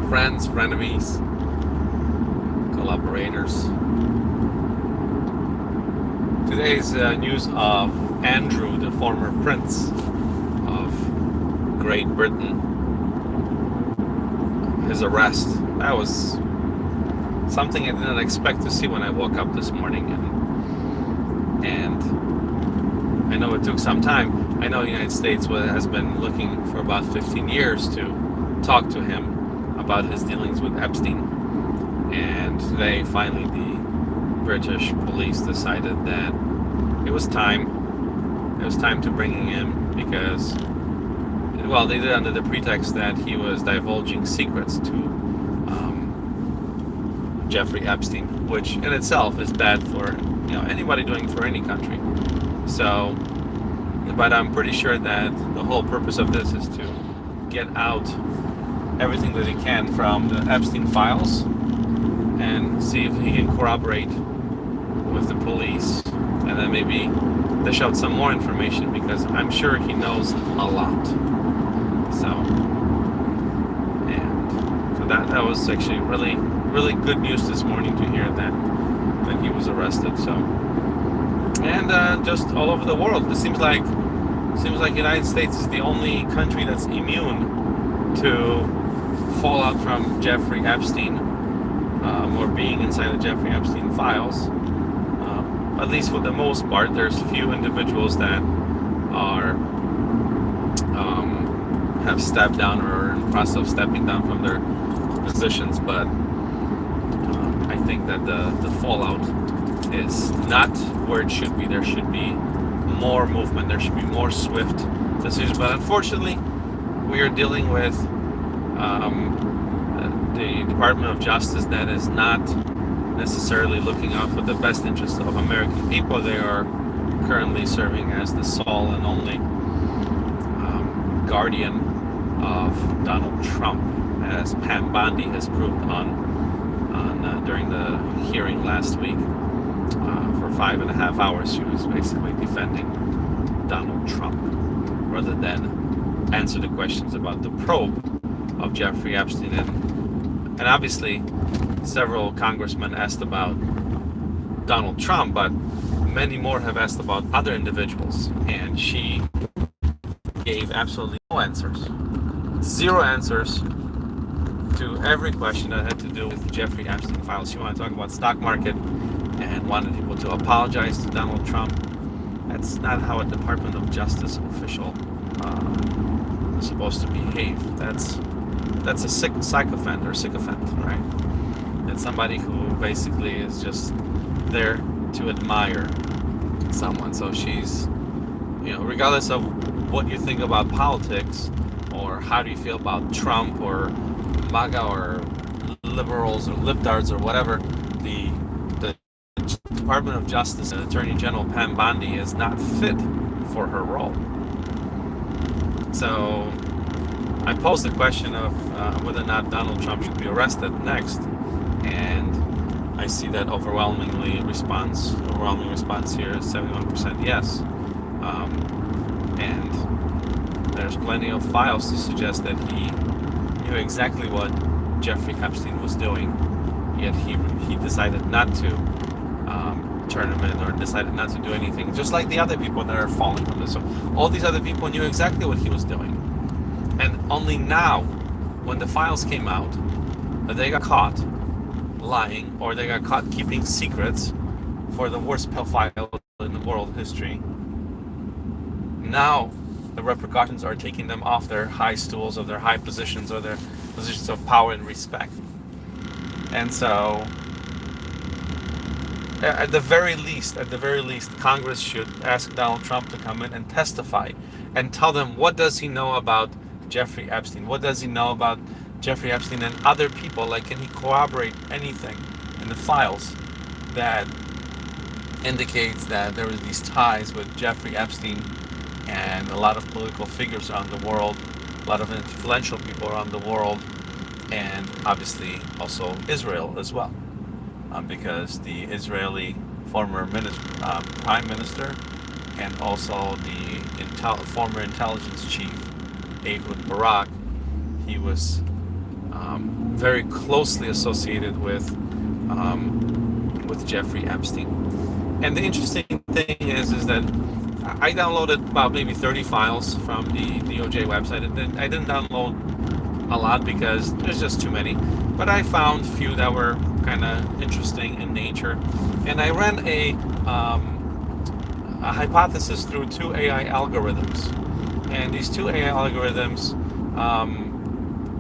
friends, frenemies, collaborators. Today's news of Andrew, the former prince of Great Britain, his arrest. That was something I didn't expect to see when I woke up this morning, and I know it took some time. I know the United States has been looking for about 15 years to talk to him about his dealings with Epstein, and today finally the British police decided that it was time. It was time to bring him in because, well, they did it under the pretext that he was divulging secrets to Jeffrey Epstein, which in itself is bad for anybody doing for any country. So, but I'm pretty sure that the whole purpose of this is to get out everything that he can from the Epstein files and see if he can corroborate with the police, and then maybe dish out some more information, because I'm sure he knows a lot. So that was actually really good news this morning to hear that he was arrested. So, and just all over the world, it seems like United States is the only country that's immune to fallout from Jeffrey Epstein, or being inside the Jeffrey Epstein files. At least for the most part, there's few individuals that are have stepped down or are in the process of stepping down from their positions, but I think that the fallout is not where it should be. There should be more movement. There should be more swift decisions. But unfortunately, we are dealing with the Department of Justice that is not necessarily looking out for the best interests of American people. They are currently serving as the sole and only guardian of Donald Trump, as Pam Bondi has proved on during the hearing last week. For 5.5 hours, she was basically defending Donald Trump rather than answer the questions about the probe of Jeffrey Epstein. And obviously, several congressmen asked about Donald Trump, but many more have asked about other individuals, and she gave absolutely no answers. Zero answers to every question that had to do with the Jeffrey Epstein files. She wanted to talk about stock market and wanted people to apologize to Donald Trump. That's not how a Department of Justice official is supposed to behave. That's a sycophant, right? It's somebody who basically is just there to admire someone. So she's, regardless of what you think about politics, or how do you feel about Trump or MAGA or liberals or libtards or whatever, the Department of Justice and Attorney General Pam Bondi is not fit for her role. So I posed the question of whether or not Donald Trump should be arrested next, and I see that overwhelming response here is 71% yes. And there's plenty of files to suggest that he knew exactly what Jeffrey Epstein was doing, yet he decided not to turn him in, or decided not to do anything, just like the other people that are falling from this. So all these other people knew exactly what he was doing. And only now, when the files came out, that they got caught lying, or they got caught keeping secrets for the worst pedophile in the world history. Now, the repercussions are taking them off their high stools, of their high positions, or their positions of power and respect. And so, at the very least, Congress should ask Donald Trump to come in and testify and tell them, what does he know about Jeffrey Epstein? What does he know about Jeffrey Epstein and other people? Like, can he corroborate anything in the files that indicates that there were these ties with Jeffrey Epstein and a lot of political figures around the world, a lot of influential people around the world, and obviously also Israel as well, because the Israeli former prime minister and also the former intelligence chief Ehud Barak, he was very closely associated with Jeffrey Epstein. And the interesting thing is that I downloaded about maybe 30 files from the DOJ website, and I didn't download a lot because there's just too many. But I found a few that were kind of interesting in nature, and I ran a hypothesis through two AI algorithms, and these two AI algorithms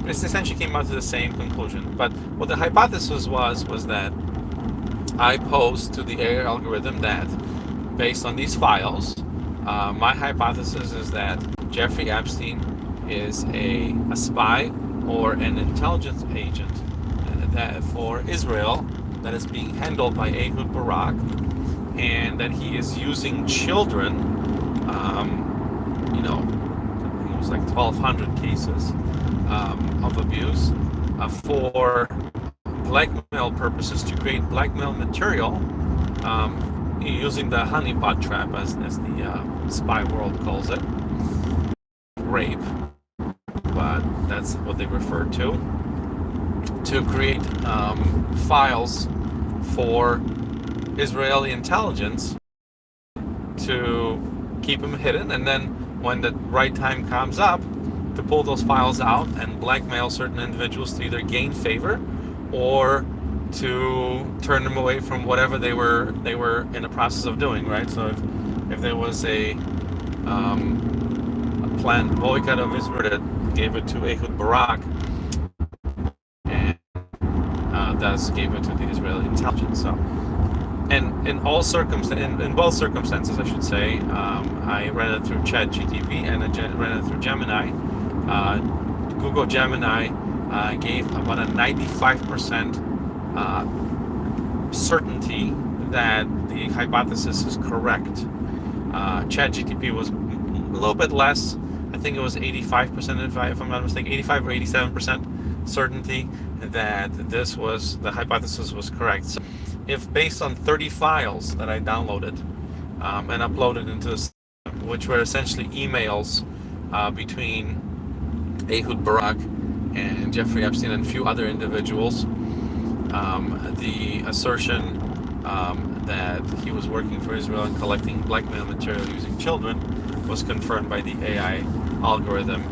it essentially came out to the same conclusion. But what the hypothesis was that I posed to the AI algorithm that, based on these files, my hypothesis is that Jeffrey Epstein is a spy or an intelligence agent that for Israel that is being handled by Ehud Barak, and that he is using children, I think it was like 1,200 cases of abuse for blackmail purposes, to create blackmail material, using the honeypot trap, as the spy world calls it, rape, but that's what they refer to create files for Israeli intelligence to keep him hidden, and then when the right time comes up, to pull those files out and blackmail certain individuals to either gain favor or to turn them away from whatever they were in the process of doing, right? So if there was a planned boycott of Israel, that gave it to Ehud Barak, and thus gave it to the Israeli intelligence. So, and in both circumstances, I should say, I ran it through ChatGPT and I ran it through Gemini. Google Gemini gave about a 95% certainty that the hypothesis is correct. ChatGPT was a little bit less. I think it was 85%, if I'm not mistaken, 85 or 87% certainty that the hypothesis was correct. So if based on 30 files that I downloaded and uploaded into this, which were essentially emails between Ehud Barak and Jeffrey Epstein and a few other individuals, the assertion that he was working for Israel and collecting blackmail material using children was confirmed by the AI algorithm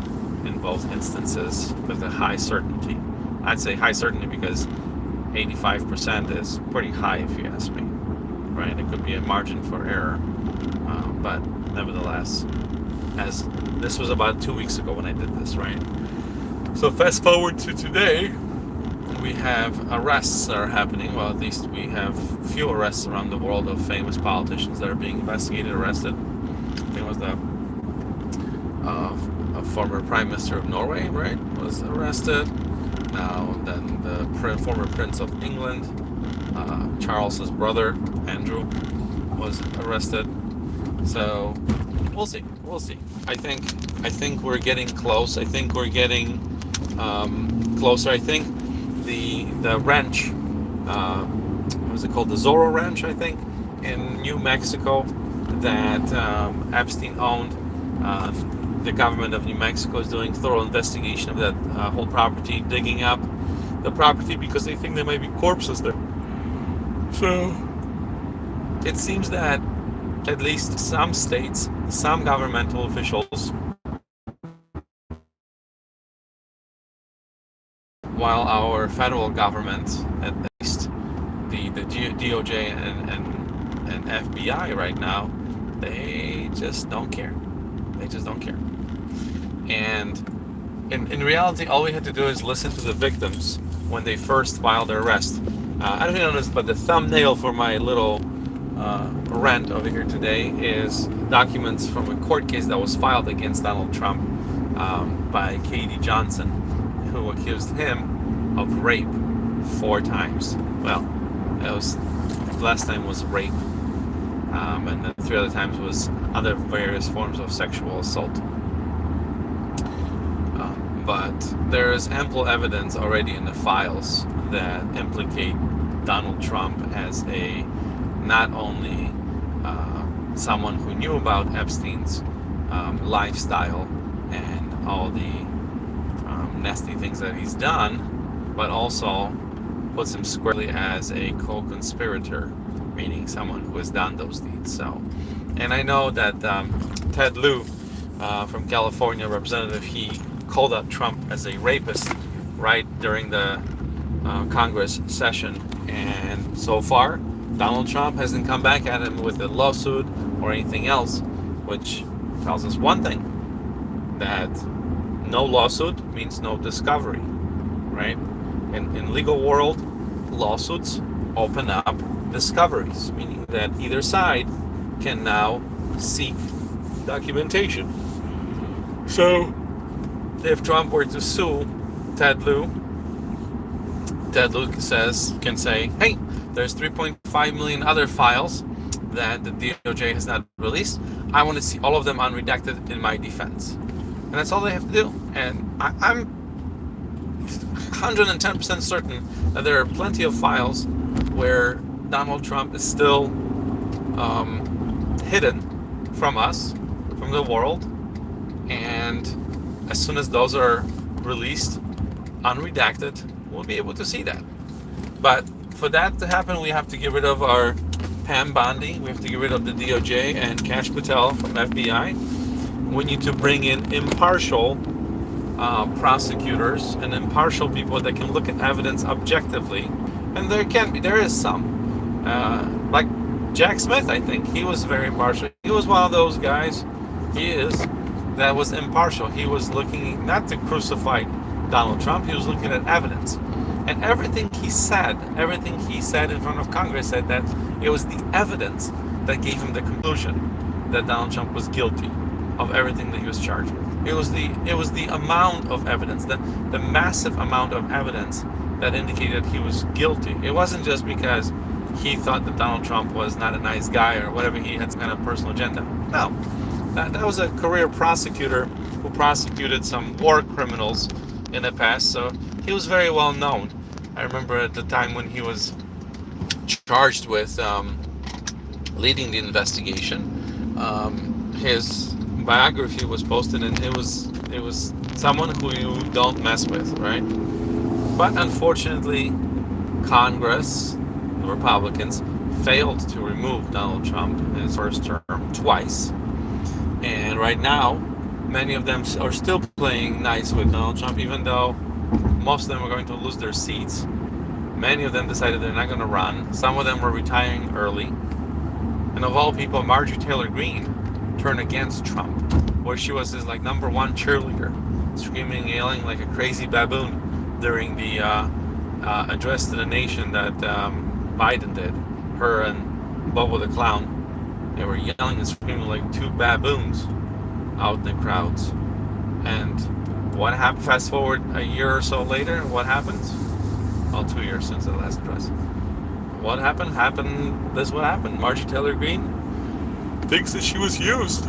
in both instances with a high certainty. I'd say high certainty because 85% is pretty high, if you ask me, right? It could be a margin for error, but nevertheless, as this was about 2 weeks ago when I did this, right? So fast forward to today, we have arrests that are happening. Well, at least we have few arrests around the world of famous politicians that are being investigated, arrested. I think it was the a former Prime Minister of Norway, right, was arrested. Now then the former Prince of England, Charles's brother, Andrew, was arrested. So we'll see. I think we're getting close. I think we're getting closer. I think the ranch, what was it called? The Zorro Ranch, I think, in New Mexico, that Epstein owned. The government of New Mexico is doing thorough investigation of that whole property, digging up the property because they think there might be corpses there. So it seems that at least some states, some governmental officials, while our federal government, at least the DOJ and FBI right now, they just don't care. They just don't care. And in reality, all we had to do is listen to the victims when they first filed their arrest. I don't know this, but the thumbnail for my little rant over here today is documents from a court case that was filed against Donald Trump by Katie Johnson, who accused him of rape 4 times. Well, the last time was rape, and the 3 other times was other various forms of sexual assault. But there is ample evidence already in the files that implicate Donald Trump as not only someone who knew about Epstein's lifestyle and all the nasty things that he's done, but also puts him squarely as a co-conspirator, meaning someone who has done those deeds. So, and I know that Ted Lieu from California, representative, he called out Trump as a rapist right during the Congress session, and so far Donald Trump hasn't come back at him with a lawsuit or anything else, which tells us one thing, that no lawsuit means no discovery, right? In legal world, lawsuits open up discoveries, meaning that either side can now seek documentation. So if Trump were to sue Ted Lieu can say, hey, there's 3.5 million other files that the DOJ has not released. I want to see all of them unredacted in my defense. And that's all they have to do. And I'm 110% certain that there are plenty of files where Donald Trump is still hidden from us, from the world. And as soon as those are released, unredacted, we'll be able to see that. But for that to happen, we have to get rid of our Pam Bondi, we have to get rid of the DOJ and Kash Patel from FBI. We need to bring in impartial prosecutors and impartial people that can look at evidence objectively. And there is some. Like Jack Smith, I think, he was very impartial. He was one of those guys, that was impartial. He was looking not to crucify Donald Trump, he was looking at evidence. And everything he said in front of Congress said that it was the evidence that gave him the conclusion that Donald Trump was guilty of everything that he was charged with. It was the amount of evidence, the massive amount of evidence that indicated he was guilty. It wasn't just because he thought that Donald Trump was not a nice guy or whatever, he had some kind of personal agenda. No, that was a career prosecutor who prosecuted some war criminals in the past, so he was very well known. I remember at the time when he was charged with leading the investigation, his biography was posted, and it was someone who you don't mess with, right? But unfortunately, Congress, the Republicans, failed to remove Donald Trump in his first term twice. And right now, many of them are still playing nice with Donald Trump, even though most of them are going to lose their seats. Many of them decided they're not going to run. Some of them were retiring early. And of all people, Marjorie Taylor Greene turned against Trump, where she was his number one cheerleader, screaming and yelling like a crazy baboon during the address to the nation that Biden did. Her and Bobo the Clown, they were yelling and screaming like two baboons out in the crowds. And what happened? Fast forward a year or so later, what happens? Well, 2 years since the last address. What happened? This is what happened. Marjorie Taylor Greene thinks that she was used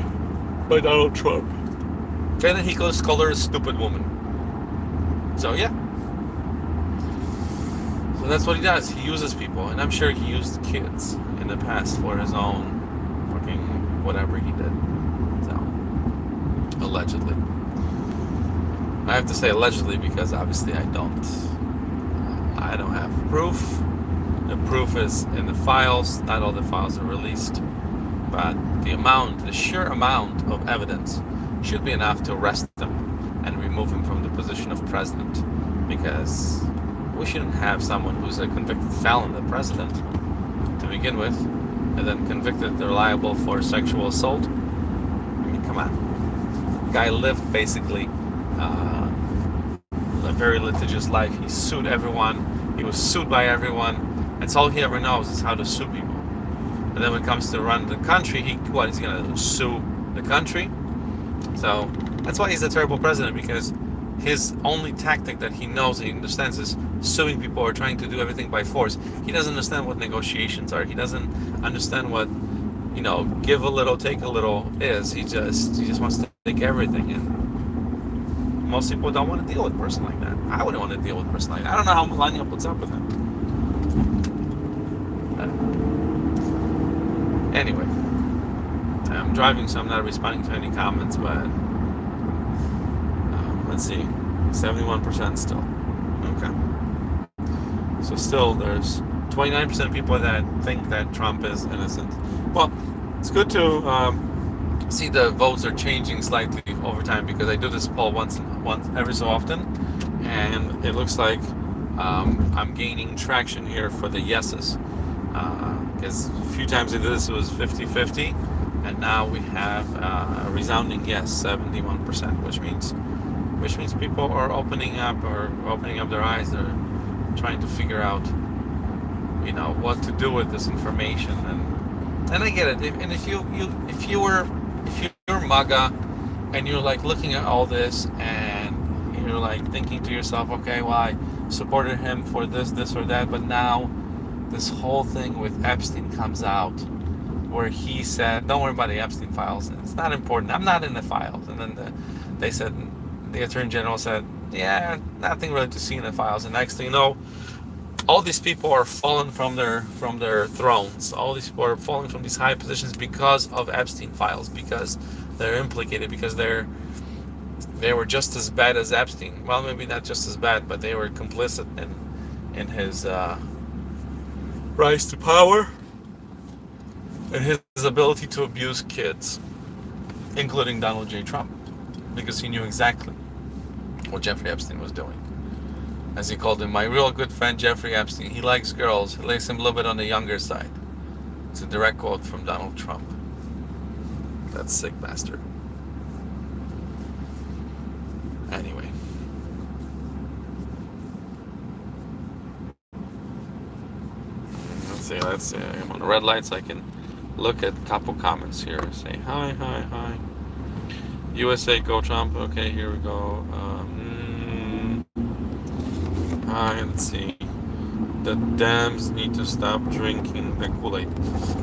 by Donald Trump. And then he called her a stupid woman. So yeah. So that's what he does. He uses people. And I'm sure he used kids in the past for his own fucking whatever he did. So, allegedly. I have to say allegedly because obviously I don't have proof. The proof is in the files. Not all the files are released. But the sheer amount of evidence should be enough to arrest him and remove him from the position of president. Because we shouldn't have someone who's a convicted felon, the president, to begin with, and then convicted or liable for sexual assault. I mean, come on. The guy lived basically a very litigious life. He sued everyone. He was sued by everyone. That's all he ever knows is how to sue people. And then when it comes to run the country, he's going to sue the country? So that's why he's a terrible president, because his only tactic that he knows, he understands, is suing people or trying to do everything by force. He doesn't understand what negotiations are. He doesn't understand what, give a little, take a little is. He just wants to take everything. And most people don't want to deal with a person like that. I wouldn't want to deal with a person like that. I don't know how Melania puts up with him. Anyway, I'm driving, so I'm not responding to any comments, but let's see. 71% still. Okay. So still there's 29% of people that think that Trump is innocent. Well, it's good to see the votes are changing slightly over time, because I do this poll once every so often, and it looks like I'm gaining traction here for the yeses. Because a few times I did this, it was 50-50, and now we have a resounding yes, 71%, which means people are opening up their eyes. They're trying to figure out, what to do with this information, and I get it. If you're MAGA, and you're like looking at all this, and you're like thinking to yourself, okay, well, I supported him for this or that, but now this whole thing with Epstein comes out, where he said, don't worry about the Epstein files, it's not important, I'm not in the files. And then they said, the Attorney General said, yeah, nothing really to see in the files. And next thing you know, all these people are falling from their thrones. All these people are falling from these high positions because of Epstein files, because they're implicated, because they were just as bad as Epstein. Well, maybe not just as bad, but they were complicit in his rise to power and his ability to abuse kids, including Donald J. Trump, because he knew exactly what Jeffrey Epstein was doing. As he called him, my real good friend Jeffrey Epstein. He likes girls. He likes him a little bit on the younger side. It's a direct quote from Donald Trump. That sick bastard. Anyway. Let's see. I'm on the red light, so I can look at a couple comments here. Say hi. USA, go Trump. Okay, here we go. Hi, let's see. The Dems need to stop drinking the Kool-Aid.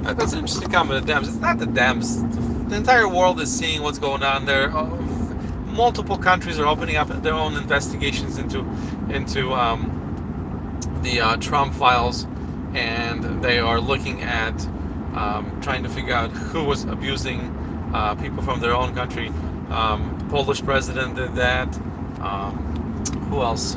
That's an interesting comment. The Dems. It's not the Dems. The entire world is seeing what's going on there. Multiple countries are opening up their own investigations into the Trump files, and they are looking at trying to figure out who was abusing people from their own country. Polish president did that. Who else?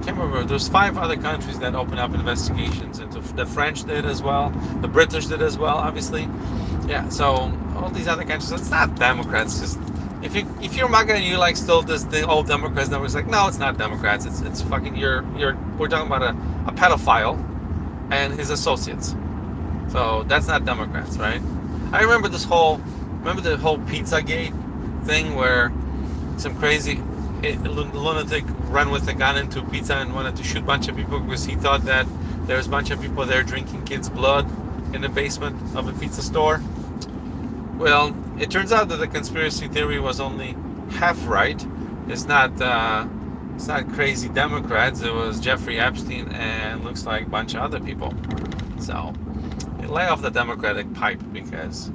Can't remember. There's 5 other countries that open up investigations into. The French did as well. The British did as well, obviously. Yeah. So all these other countries. It's not Democrats. Just if you're MAGA and you like still the old Democrats, it's like, no, it's not Democrats. It's fucking we're talking about a pedophile and his associates. So that's not Democrats, right? I remember the whole Pizzagate thing, where some crazy lunatic ran with a gun into pizza and wanted to shoot a bunch of people because he thought that there was a bunch of people there drinking kids' blood in the basement of a pizza store. Well, it turns out that the conspiracy theory was only half right. It's not crazy Democrats. It was Jeffrey Epstein and looks like a bunch of other people. So lay off the Democratic pipe, because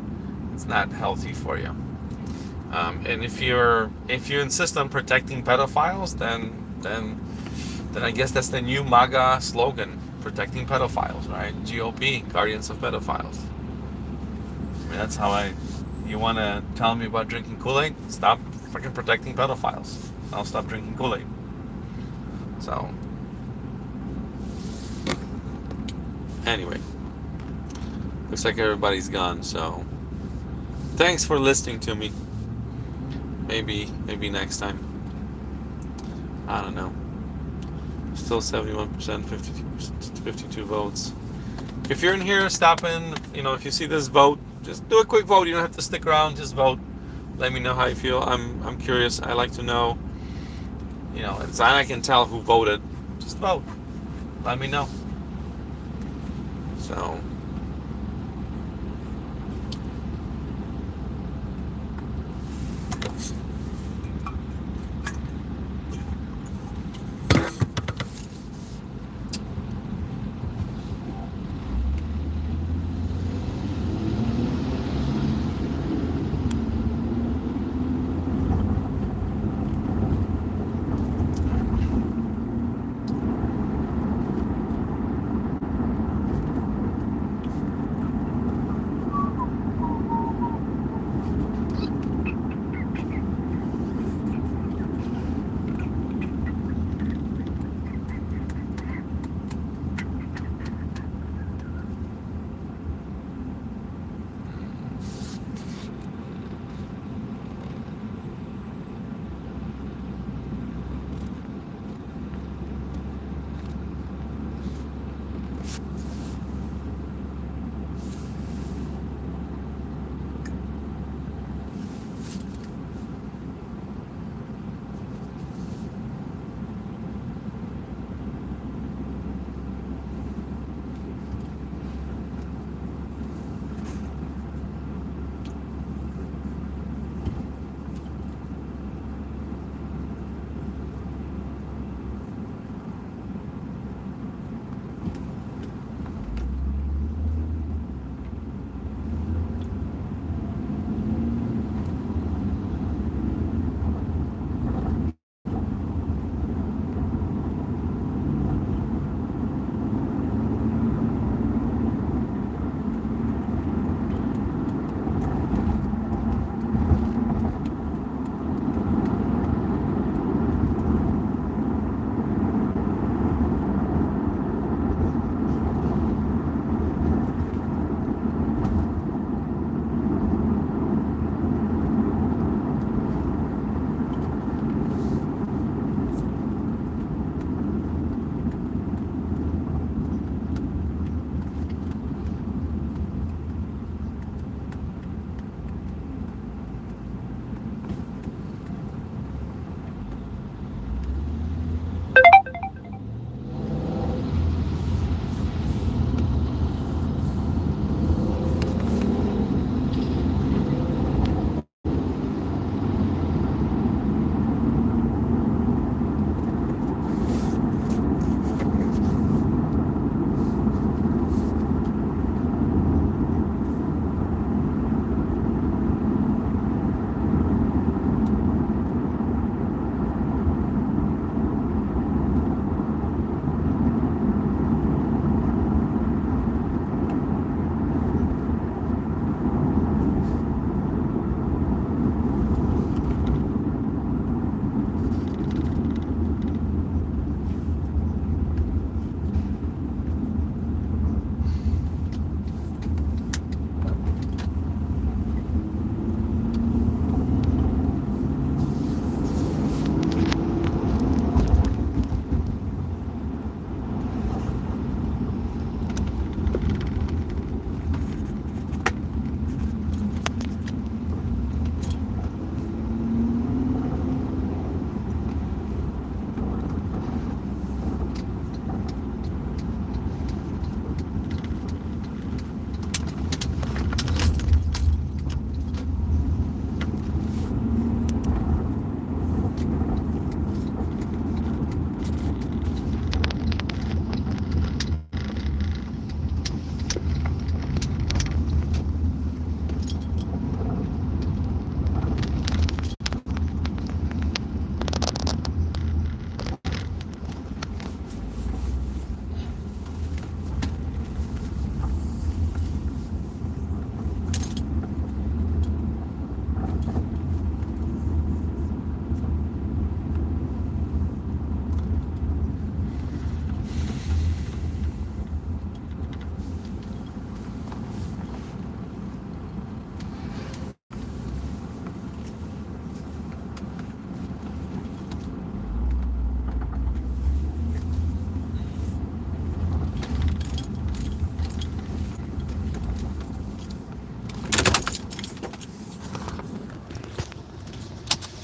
it's not healthy for you. And if you insist on protecting pedophiles, then I guess that's the new MAGA slogan: protecting pedophiles, right? GOP, guardians of pedophiles. I mean, that's how you want to tell me about drinking Kool-Aid? Stop fucking protecting pedophiles. I'll stop drinking Kool-Aid. So, anyway, looks like everybody's gone. So, thanks for listening to me. Maybe next time. I don't know. Still 71%, 52 votes. If you're in here, stop in. If you see this, vote. Just do a quick vote. You don't have to stick around. Just vote. Let me know how you feel. I'm curious. I like to know. It's I can tell who voted. Just vote. Let me know. So.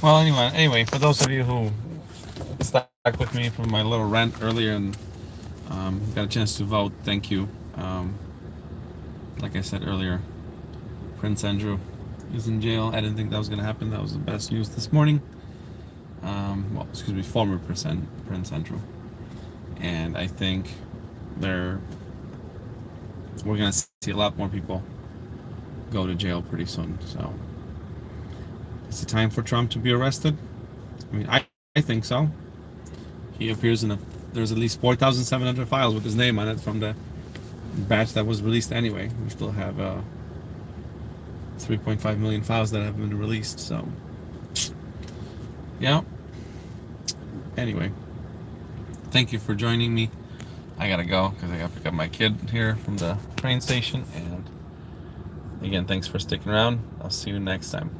Well, anyway, for those of you who stuck with me from my little rant earlier and got a chance to vote, thank you. Like I said earlier, Prince Andrew is in jail. I didn't think that was going to happen. That was the best news this morning. Former Prince Andrew. And I think we're going to see a lot more people go to jail pretty soon. So is it time for Trump to be arrested? I mean, I think so. He appears there's at least 4,700 files with his name on it from the batch that was released anyway. We still have 3.5 million files that have been released. So, yeah. Anyway, thank you for joining me. I gotta go because I gotta pick up my kid here from the train station. And again, thanks for sticking around. I'll see you next time.